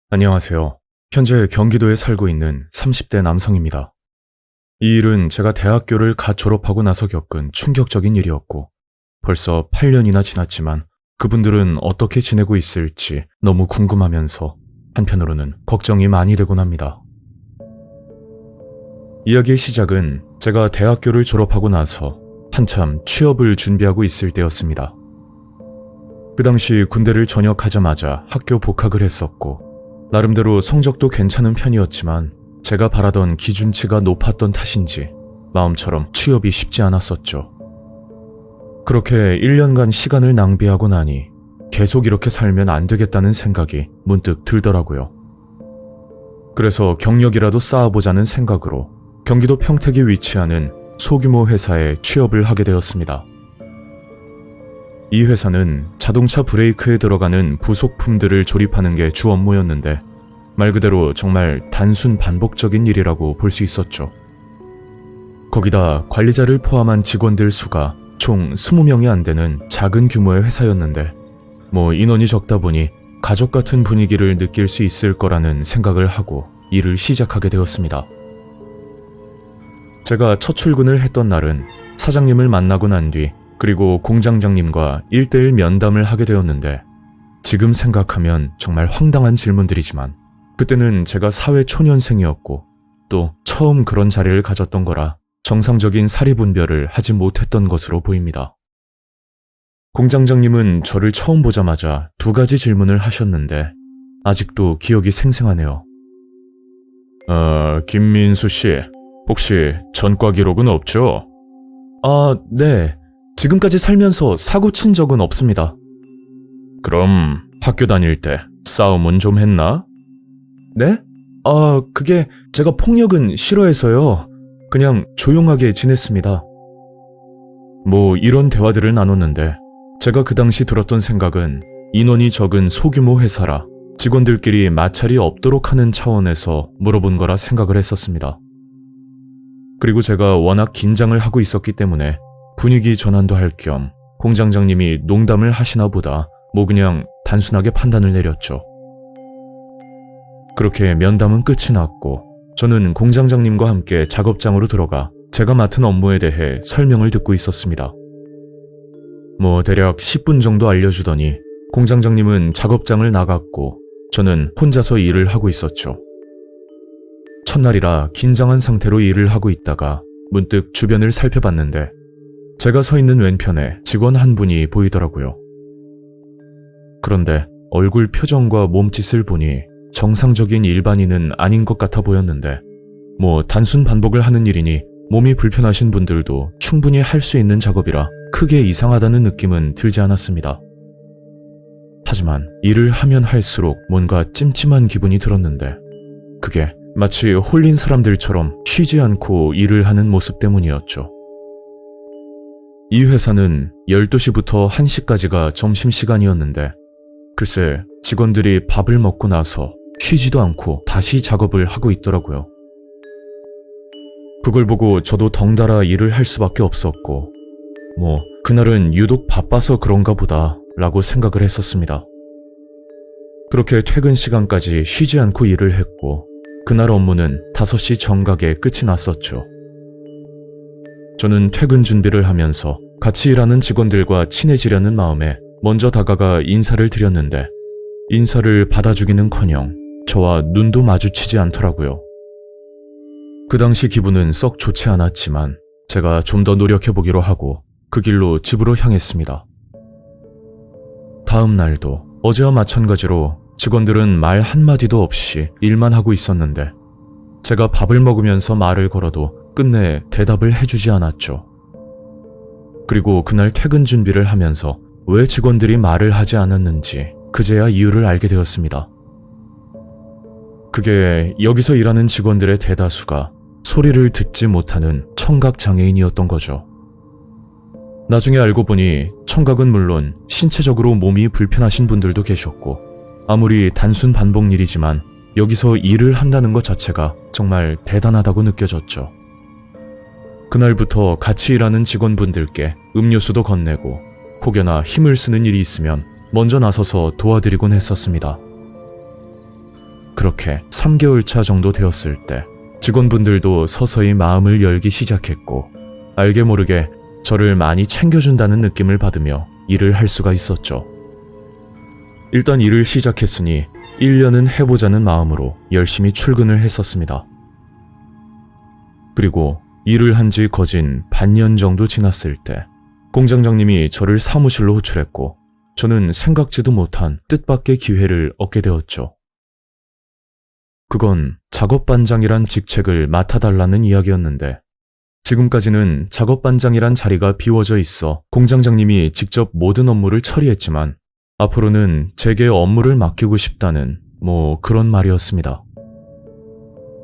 안녕하세요. 현재 경기도에 살고 있는 30대 남성입니다. 이 일은 제가 대학교를 갓 졸업하고 나서 겪은 충격적인 일이었고, 벌써 8년이나 지났지만 그분들은 어떻게 지내고 있을지 너무 궁금하면서 한편으로는 걱정이 많이 되곤 합니다. 이야기의 시작은 제가 대학교를 졸업하고 나서 한참 취업을 준비하고 있을 때였습니다. 그 당시 군대를 전역하자마자 학교 복학을 했었고, 나름대로 성적도 괜찮은 편이었지만 제가 바라던 기준치가 높았던 탓인지 마음처럼 취업이 쉽지 않았었죠. 그렇게 1년간 시간을 낭비하고 나니 계속 이렇게 살면 안 되겠다는 생각이 문득 들더라고요. 그래서 경력이라도 쌓아보자는 생각으로 경기도 평택에 위치하는 소규모 회사에 취업을 하게 되었습니다. 이 회사는 자동차 브레이크에 들어가는 부속품들을 조립하는 게 주 업무였는데 말 그대로 정말 단순 반복적인 일이라고 볼 수 있었죠. 거기다 관리자를 포함한 직원들 수가 총 20명이 안 되는 작은 규모의 회사였는데 인원이 적다 보니 가족 같은 분위기를 느낄 수 있을 거라는 생각을 하고 일을 시작하게 되었습니다. 제가 첫 출근을 했던 날은 사장님을 만나고 난 뒤 그리고 공장장님과 1대1 면담을 하게 되었는데 지금 생각하면 정말 황당한 질문들이지만 그때는 제가 사회 초년생이었고 또 처음 그런 자리를 가졌던 거라 정상적인 사리분별을 하지 못했던 것으로 보입니다. 공장장님은 저를 처음 보자마자 2가지 질문을 하셨는데 아직도 기억이 생생하네요. 김민수 씨, 혹시 전과 기록은 없죠? 네. 지금까지 살면서 사고 친 적은 없습니다. 그럼 학교 다닐 때 싸움은 좀 했나? 네? 그게 제가 폭력은 싫어해서요. 그냥 조용하게 지냈습니다. 이런 대화들을 나눴는데 제가 그 당시 들었던 생각은 인원이 적은 소규모 회사라 직원들끼리 마찰이 없도록 하는 차원에서 물어본 거라 생각을 했었습니다. 그리고 제가 워낙 긴장을 하고 있었기 때문에 분위기 전환도 할 겸 공장장님이 농담을 하시나 보다 그냥 단순하게 판단을 내렸죠. 그렇게 면담은 끝이 났고 저는 공장장님과 함께 작업장으로 들어가 제가 맡은 업무에 대해 설명을 듣고 있었습니다. 대략 10분 정도 알려주더니 공장장님은 작업장을 나갔고 저는 혼자서 일을 하고 있었죠. 첫날이라 긴장한 상태로 일을 하고 있다가 문득 주변을 살펴봤는데 제가 서 있는 왼편에 직원 한 분이 보이더라고요. 그런데 얼굴 표정과 몸짓을 보니 정상적인 일반인은 아닌 것 같아 보였는데 단순 반복을 하는 일이니 몸이 불편하신 분들도 충분히 할 수 있는 작업이라 크게 이상하다는 느낌은 들지 않았습니다. 하지만 일을 하면 할수록 뭔가 찜찜한 기분이 들었는데 그게 마치 홀린 사람들처럼 쉬지 않고 일을 하는 모습 때문이었죠. 이 회사는 12시부터 1시까지가 점심시간이었는데 글쎄 직원들이 밥을 먹고 나서 쉬지도 않고 다시 작업을 하고 있더라고요. 그걸 보고 저도 덩달아 일을 할 수밖에 없었고 그날은 유독 바빠서 그런가 보다 라고 생각을 했었습니다. 그렇게 퇴근 시간까지 쉬지 않고 일을 했고 그날 업무는 5시 정각에 끝이 났었죠. 저는 퇴근 준비를 하면서 같이 일하는 직원들과 친해지려는 마음에 먼저 다가가 인사를 드렸는데 인사를 받아주기는커녕 저와 눈도 마주치지 않더라고요. 그 당시 기분은 썩 좋지 않았지만 제가 좀 더 노력해보기로 하고 그 길로 집으로 향했습니다. 다음 날도 어제와 마찬가지로 직원들은 말 한마디도 없이 일만 하고 있었는데 제가 밥을 먹으면서 말을 걸어도 끝내 대답을 해주지 않았죠. 그리고 그날 퇴근 준비를 하면서 왜 직원들이 말을 하지 않았는지 그제야 이유를 알게 되었습니다. 그게 여기서 일하는 직원들의 대다수가 소리를 듣지 못하는 청각장애인이었던 거죠. 나중에 알고 보니 청각은 물론 신체적으로 몸이 불편하신 분들도 계셨고 아무리 단순 반복 일이지만 여기서 일을 한다는 것 자체가 정말 대단하다고 느껴졌죠. 그날부터 같이 일하는 직원분들께 음료수도 건네고 혹여나 힘을 쓰는 일이 있으면 먼저 나서서 도와드리곤 했었습니다. 그렇게 3개월 차 정도 되었을 때 직원분들도 서서히 마음을 열기 시작했고 알게 모르게 저를 많이 챙겨준다는 느낌을 받으며 일을 할 수가 있었죠. 일단 일을 시작했으니 1년은 해보자는 마음으로 열심히 출근을 했었습니다. 그리고 일을 한 지 거진 반년 정도 지났을 때 공장장님이 저를 사무실로 호출했고 저는 생각지도 못한 뜻밖의 기회를 얻게 되었죠. 그건 작업반장이란 직책을 맡아달라는 이야기였는데 지금까지는 작업반장이란 자리가 비워져 있어 공장장님이 직접 모든 업무를 처리했지만 앞으로는 제게 업무를 맡기고 싶다는 그런 말이었습니다.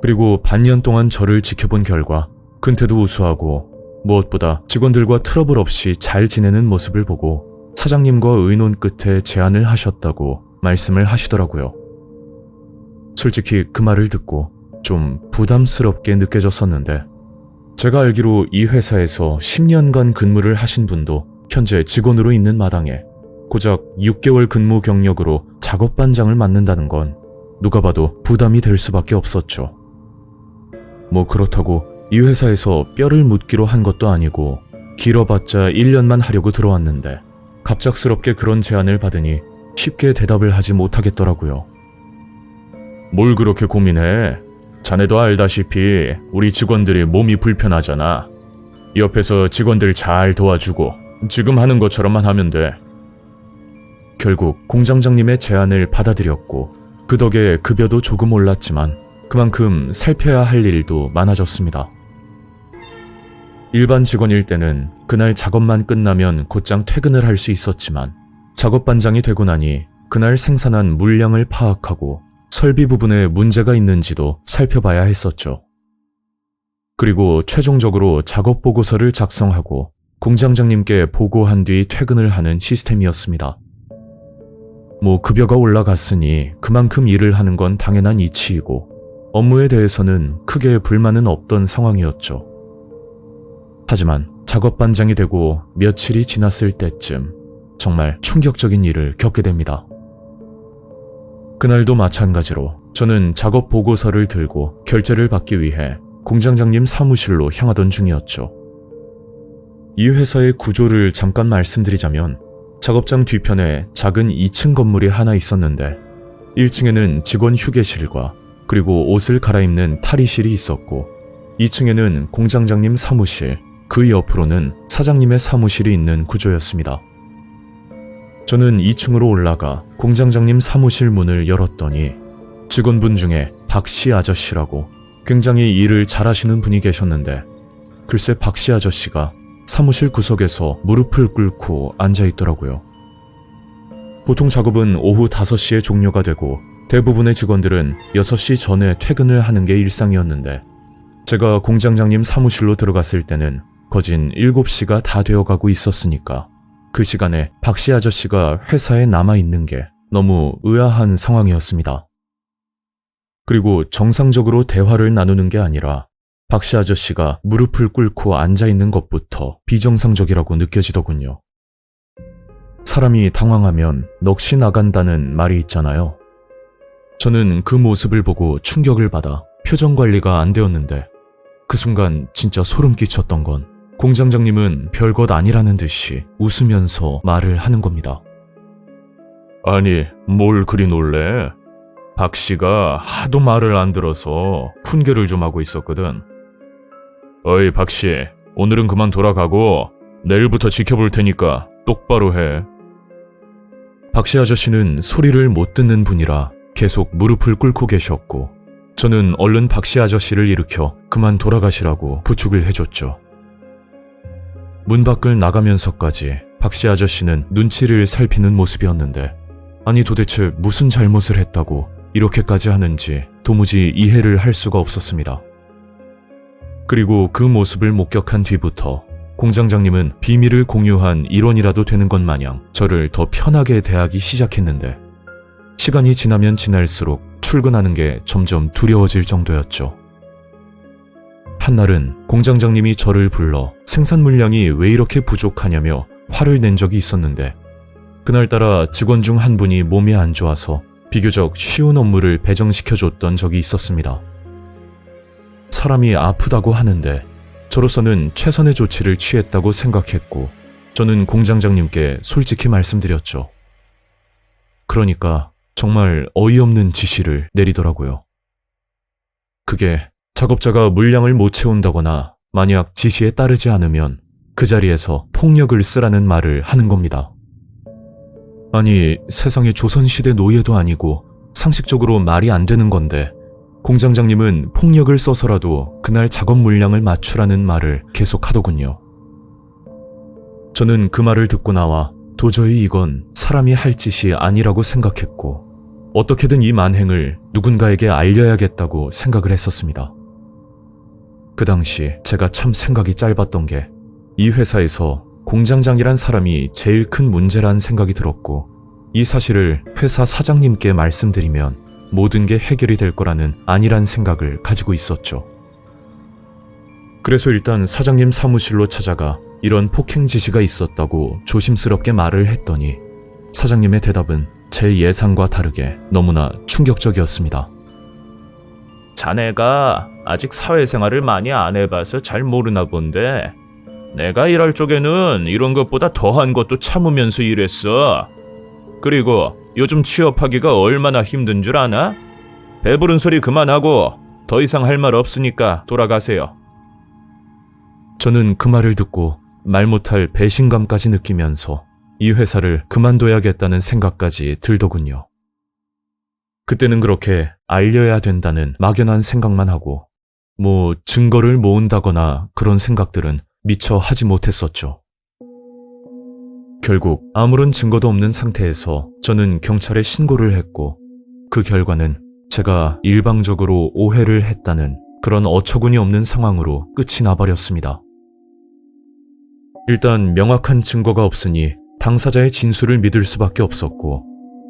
그리고 반년 동안 저를 지켜본 결과 근태도 우수하고 무엇보다 직원들과 트러블 없이 잘 지내는 모습을 보고 사장님과 의논 끝에 제안을 하셨다고 말씀을 하시더라고요. 솔직히 그 말을 듣고 좀 부담스럽게 느껴졌었는데 제가 알기로 이 회사에서 10년간 근무를 하신 분도 현재 직원으로 있는 마당에 고작 6개월 근무 경력으로 작업반장을 맡는다는 건 누가 봐도 부담이 될 수밖에 없었죠. 그렇다고 이 회사에서 뼈를 묻기로 한 것도 아니고 길어봤자 1년만 하려고 들어왔는데 갑작스럽게 그런 제안을 받으니 쉽게 대답을 하지 못하겠더라고요. 뭘 그렇게 고민해? 자네도 알다시피 우리 직원들이 몸이 불편하잖아. 옆에서 직원들 잘 도와주고 지금 하는 것처럼만 하면 돼. 결국 공장장님의 제안을 받아들였고 그 덕에 급여도 조금 올랐지만 그만큼 살펴야 할 일도 많아졌습니다. 일반 직원일 때는 그날 작업만 끝나면 곧장 퇴근을 할 수 있었지만 작업반장이 되고 나니 그날 생산한 물량을 파악하고 설비 부분에 문제가 있는지도 살펴봐야 했었죠. 그리고 최종적으로 작업 보고서를 작성하고 공장장님께 보고한 뒤 퇴근을 하는 시스템이었습니다. 급여가 올라갔으니 그만큼 일을 하는 건 당연한 이치이고 업무에 대해서는 크게 불만은 없던 상황이었죠. 하지만 작업반장이 되고 며칠이 지났을 때쯤 정말 충격적인 일을 겪게 됩니다. 그날도 마찬가지로 저는 작업 보고서를 들고 결제를 받기 위해 공장장님 사무실로 향하던 중이었죠. 이 회사의 구조를 잠깐 말씀드리자면 작업장 뒤편에 작은 2층 건물이 하나 있었는데 1층에는 직원 휴게실과 그리고 옷을 갈아입는 탈의실이 있었고 2층에는 공장장님 사무실, 그 옆으로는 사장님의 사무실이 있는 구조였습니다. 저는 2층으로 올라가 공장장님 사무실 문을 열었더니 직원분 중에 박씨 아저씨라고 굉장히 일을 잘하시는 분이 계셨는데 글쎄 박씨 아저씨가 사무실 구석에서 무릎을 꿇고 앉아있더라고요. 보통 작업은 오후 5시에 종료가 되고 대부분의 직원들은 6시 전에 퇴근을 하는 게 일상이었는데 제가 공장장님 사무실로 들어갔을 때는 거진 7시가 다 되어가고 있었으니까 그 시간에 박씨 아저씨가 회사에 남아있는 게 너무 의아한 상황이었습니다. 그리고 정상적으로 대화를 나누는 게 아니라 박씨 아저씨가 무릎을 꿇고 앉아있는 것부터 비정상적이라고 느껴지더군요. 사람이 당황하면 넋이 나간다는 말이 있잖아요. 저는 그 모습을 보고 충격을 받아 표정 관리가 안 되었는데 그 순간 진짜 소름 끼쳤던 건 공장장님은 별것 아니라는 듯이 웃으면서 말을 하는 겁니다. 아니, 뭘 그리 놀래? 박 씨가 하도 말을 안 들어서 훈계를 좀 하고 있었거든. 어이 박 씨, 오늘은 그만 돌아가고 내일부터 지켜볼 테니까 똑바로 해. 박 씨 아저씨는 소리를 못 듣는 분이라 계속 무릎을 꿇고 계셨고 저는 얼른 박 씨 아저씨를 일으켜 그만 돌아가시라고 부축을 해줬죠. 문 밖을 나가면서까지 박 씨 아저씨는 눈치를 살피는 모습이었는데 아니 도대체 무슨 잘못을 했다고 이렇게까지 하는지 도무지 이해를 할 수가 없었습니다. 그리고 그 모습을 목격한 뒤부터 공장장님은 비밀을 공유한 일원이라도 되는 것 마냥 저를 더 편하게 대하기 시작했는데 시간이 지나면 지날수록 출근하는 게 점점 두려워질 정도였죠. 한날은 공장장님이 저를 불러 생산 물량이 왜 이렇게 부족하냐며 화를 낸 적이 있었는데 그날따라 직원 중 한 분이 몸이 안 좋아서 비교적 쉬운 업무를 배정시켜줬던 적이 있었습니다. 사람이 아프다고 하는데 저로서는 최선의 조치를 취했다고 생각했고 저는 공장장님께 솔직히 말씀드렸죠. 그러니까 정말 어이없는 지시를 내리더라고요. 그게 작업자가 물량을 못 채운다거나 만약 지시에 따르지 않으면 그 자리에서 폭력을 쓰라는 말을 하는 겁니다. 아니, 세상에 조선시대 노예도 아니고 상식적으로 말이 안 되는 건데 공장장님은 폭력을 써서라도 그날 작업 물량을 맞추라는 말을 계속 하더군요. 저는 그 말을 듣고 나와 도저히 이건 사람이 할 짓이 아니라고 생각했고 어떻게든 이 만행을 누군가에게 알려야겠다고 생각을 했었습니다. 그 당시 제가 참 생각이 짧았던 게 이 회사에서 공장장이란 사람이 제일 큰 문제란 생각이 들었고 이 사실을 회사 사장님께 말씀드리면 모든 게 해결이 될 거라는 안일한 생각을 가지고 있었죠. 그래서 일단 사장님 사무실로 찾아가 이런 폭행 지시가 있었다고 조심스럽게 말을 했더니 사장님의 대답은 제 예상과 다르게 너무나 충격적이었습니다. 자네가 아직 사회생활을 많이 안 해봐서 잘 모르나 본데 내가 일할 쪽에는 이런 것보다 더한 것도 참으면서 일했어. 그리고 요즘 취업하기가 얼마나 힘든 줄 아나? 배부른 소리 그만하고 더 이상 할 말 없으니까 돌아가세요. 저는 그 말을 듣고 말 못할 배신감까지 느끼면서 이 회사를 그만둬야겠다는 생각까지 들더군요. 그때는 그렇게 알려야 된다는 막연한 생각만 하고 증거를 모은다거나 그런 생각들은 미처 하지 못했었죠. 결국 아무런 증거도 없는 상태에서 저는 경찰에 신고를 했고 그 결과는 제가 일방적으로 오해를 했다는 그런 어처구니 없는 상황으로 끝이 나버렸습니다. 일단 명확한 증거가 없으니 당사자의 진술을 믿을 수밖에 없었고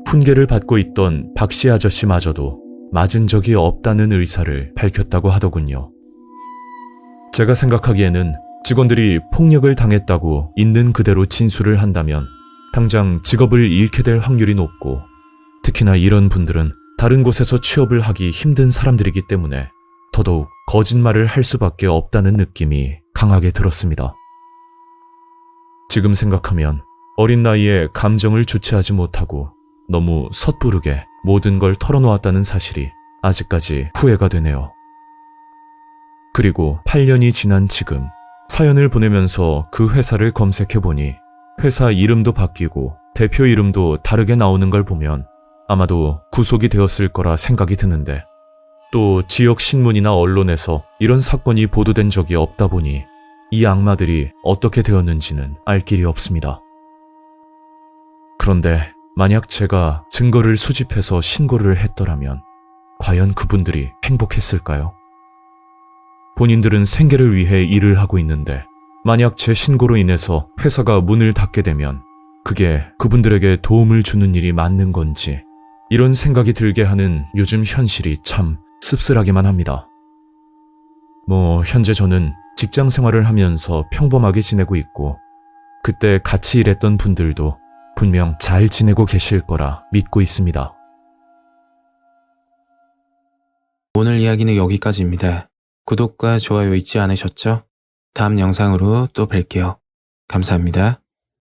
훈계를 받고 있던 박씨 아저씨마저도 맞은 적이 없다는 의사를 밝혔다고 하더군요. 제가 생각하기에는 직원들이 폭력을 당했다고 있는 그대로 진술을 한다면 당장 직업을 잃게 될 확률이 높고 특히나 이런 분들은 다른 곳에서 취업을 하기 힘든 사람들이기 때문에 더더욱 거짓말을 할 수밖에 없다는 느낌이 강하게 들었습니다. 지금 생각하면 어린 나이에 감정을 주체하지 못하고 너무 섣부르게 모든 걸 털어놓았다는 사실이 아직까지 후회가 되네요. 그리고 8년이 지난 지금 사연을 보내면서 그 회사를 검색해보니 회사 이름도 바뀌고 대표 이름도 다르게 나오는 걸 보면 아마도 구속이 되었을 거라 생각이 드는데 또 지역 신문이나 언론에서 이런 사건이 보도된 적이 없다 보니 이 악마들이 어떻게 되었는지는 알 길이 없습니다. 그런데 만약 제가 증거를 수집해서 신고를 했더라면 과연 그분들이 행복했을까요? 본인들은 생계를 위해 일을 하고 있는데 만약 제 신고로 인해서 회사가 문을 닫게 되면 그게 그분들에게 도움을 주는 일이 맞는 건지 이런 생각이 들게 하는 요즘 현실이 참 씁쓸하기만 합니다. 현재 저는 직장 생활을 하면서 평범하게 지내고 있고 그때 같이 일했던 분들도 분명 잘 지내고 계실 거라 믿고 있습니다. 오늘 이야기는 여기까지입니다. 구독과 좋아요 잊지 않으셨죠? 다음 영상으로 또 뵐게요. 감사합니다.